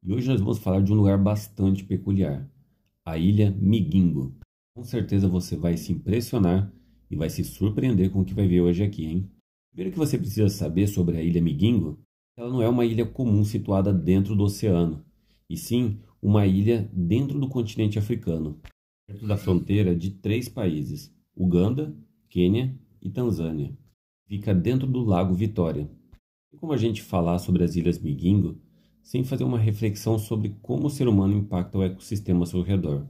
E hoje nós vamos falar de um lugar bastante peculiar, a Ilha Migingo. Com certeza você vai se impressionar e vai se surpreender com o que vai ver hoje aqui, hein? Primeiro que você precisa saber sobre a Ilha Migingo, ela não é uma ilha comum situada dentro do oceano, e sim uma ilha dentro do continente africano, perto da fronteira de 3 países, Uganda, Quênia e Tanzânia. Fica dentro do Lago Vitória. E como a gente falar sobre as Ilhas Migingo sem fazer uma reflexão sobre como o ser humano impacta o ecossistema ao seu redor?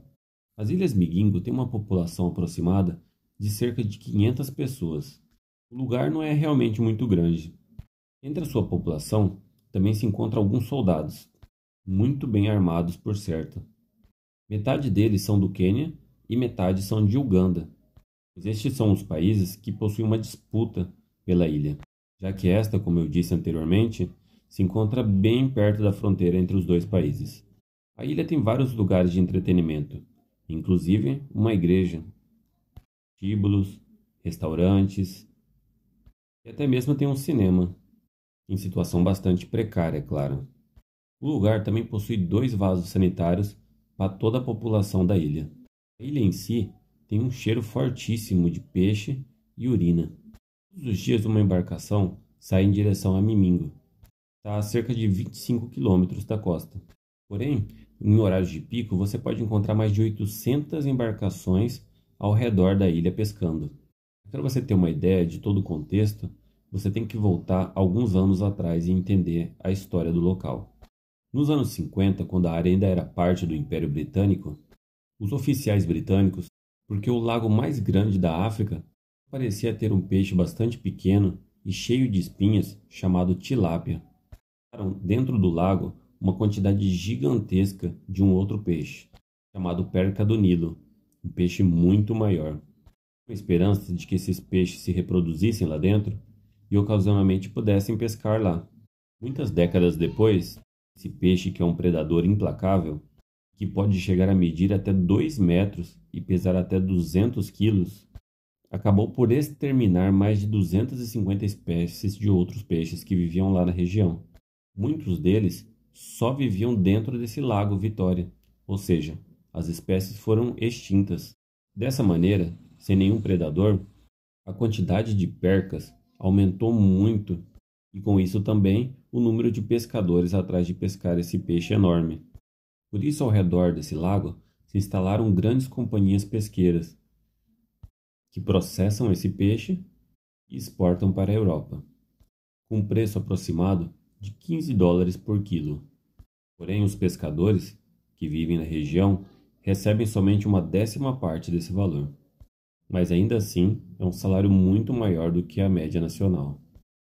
As Ilhas Migingo têm uma população aproximada de cerca de 500 pessoas. O lugar não é realmente muito grande. Entre a sua população também se encontram alguns soldados, muito bem armados por certo. Metade deles são do Quênia e metade são de Uganda, pois estes são os países que possuem uma disputa pela ilha, já que esta, como eu disse anteriormente, se encontra bem perto da fronteira entre os dois países. A ilha tem vários lugares de entretenimento, inclusive uma igreja, tíbulos, restaurantes e até mesmo tem um cinema, em situação bastante precária, é claro. O lugar também possui 2 vasos sanitários para toda a população da ilha. A ilha em si tem um cheiro fortíssimo de peixe e urina. Todos os dias uma embarcação sai em direção a Mimingo. Está a cerca de 25 quilômetros da costa. Porém, em horários de pico, você pode encontrar mais de 800 embarcações ao redor da ilha pescando. Para você ter uma ideia de todo o contexto, você tem que voltar alguns anos atrás e entender a história do local. Nos anos 50, quando a área ainda era parte do Império Britânico, os oficiais britânicos, porque o lago mais grande da África parecia ter um peixe bastante pequeno e cheio de espinhas chamado tilápia, dentro do lago uma quantidade gigantesca de um outro peixe, chamado perca do Nilo, um peixe muito maior, com a esperança de que esses peixes se reproduzissem lá dentro e ocasionalmente pudessem pescar lá. Muitas décadas depois, esse peixe, que é um predador implacável, que pode chegar a medir até 2 metros e pesar até 200 quilos, acabou por exterminar mais de 250 espécies de outros peixes que viviam lá na região. Muitos deles só viviam dentro desse lago Vitória, ou seja, as espécies foram extintas. Dessa maneira, sem nenhum predador, a quantidade de percas aumentou muito e com isso também o número de pescadores atrás de pescar esse peixe enorme. Por isso, ao redor desse lago se instalaram grandes companhias pesqueiras que processam esse peixe e exportam para a Europa, com um preço aproximado de 15 dólares por quilo. Porém, os pescadores que vivem na região recebem somente uma 10ª parte desse valor. Mas ainda assim é um salário muito maior do que a média nacional.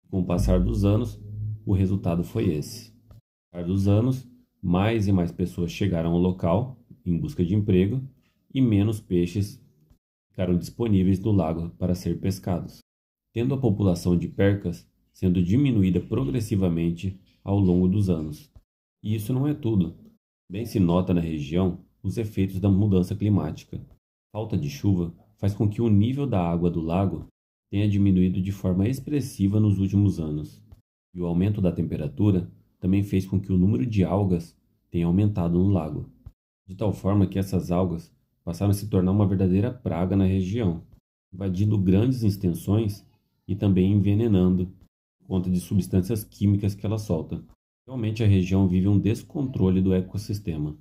Com o passar dos anos, o resultado foi esse. Com o passar dos anos, mais e mais pessoas chegaram ao local em busca de emprego e menos peixes ficaram disponíveis no lago para ser pescados, tendo a população de percas sendo diminuída progressivamente ao longo dos anos. E isso não é tudo. Bem se nota na região os efeitos da mudança climática. Falta de chuva faz com que o nível da água do lago tenha diminuído de forma expressiva nos últimos anos. E o aumento da temperatura também fez com que o número de algas tenha aumentado no lago, de tal forma que essas algas passaram a se tornar uma verdadeira praga na região, invadindo grandes extensões e também envenenando por conta de substâncias químicas que ela solta. Realmente a região vive um descontrole do ecossistema.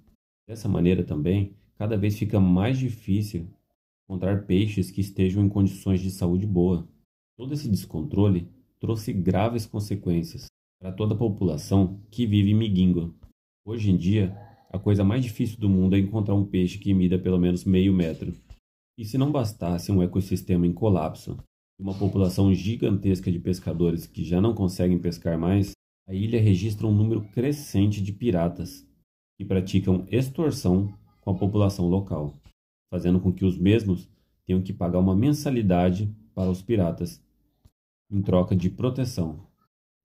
Dessa maneira também, cada vez fica mais difícil encontrar peixes que estejam em condições de saúde boa. Todo esse descontrole trouxe graves consequências para toda a população que vive em Migingo. Hoje em dia, a coisa mais difícil do mundo é encontrar um peixe que mida pelo menos meio metro. E se não bastasse um ecossistema em colapso e uma população gigantesca de pescadores que já não conseguem pescar mais, a ilha registra um número crescente de piratas que praticam extorsão com a população local, fazendo com que os mesmos tenham que pagar uma mensalidade para os piratas, em troca de proteção.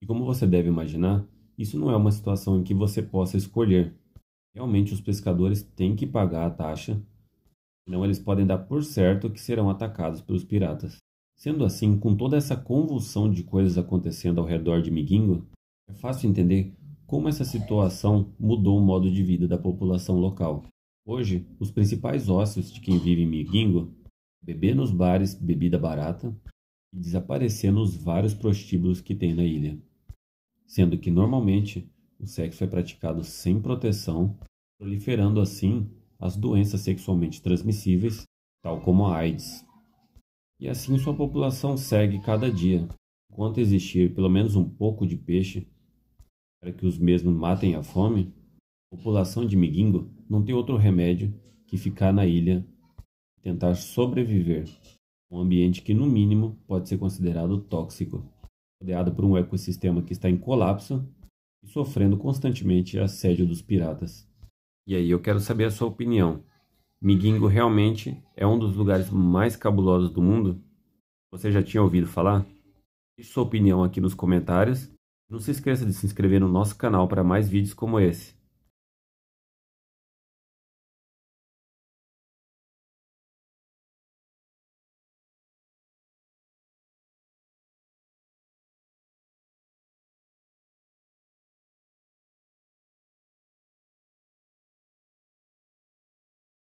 E como você deve imaginar, isso não é uma situação em que você possa escolher. Realmente os pescadores têm que pagar a taxa, senão eles podem dar por certo que serão atacados pelos piratas. Sendo assim, com toda essa convulsão de coisas acontecendo ao redor de Migingo, é fácil entender como essa situação mudou o modo de vida da população local. Hoje, os principais ócios de quem vive em Migingo é beber nos bares bebida barata e desaparecer nos vários prostíbulos que tem na ilha, sendo que normalmente o sexo é praticado sem proteção, proliferando assim as doenças sexualmente transmissíveis, tal como a AIDS. E assim sua população segue cada dia, enquanto existir pelo menos um pouco de peixe para que os mesmos matem a fome, a população de Migingo não tem outro remédio que ficar na ilha e tentar sobreviver, um ambiente que no mínimo pode ser considerado tóxico, rodeado por um ecossistema que está em colapso e sofrendo constantemente assédio dos piratas. E aí eu quero saber a sua opinião. Migingo realmente é um dos lugares mais cabulosos do mundo? Você já tinha ouvido falar? Deixe sua opinião aqui nos comentários. Não se esqueça de se inscrever no nosso canal para mais vídeos como esse.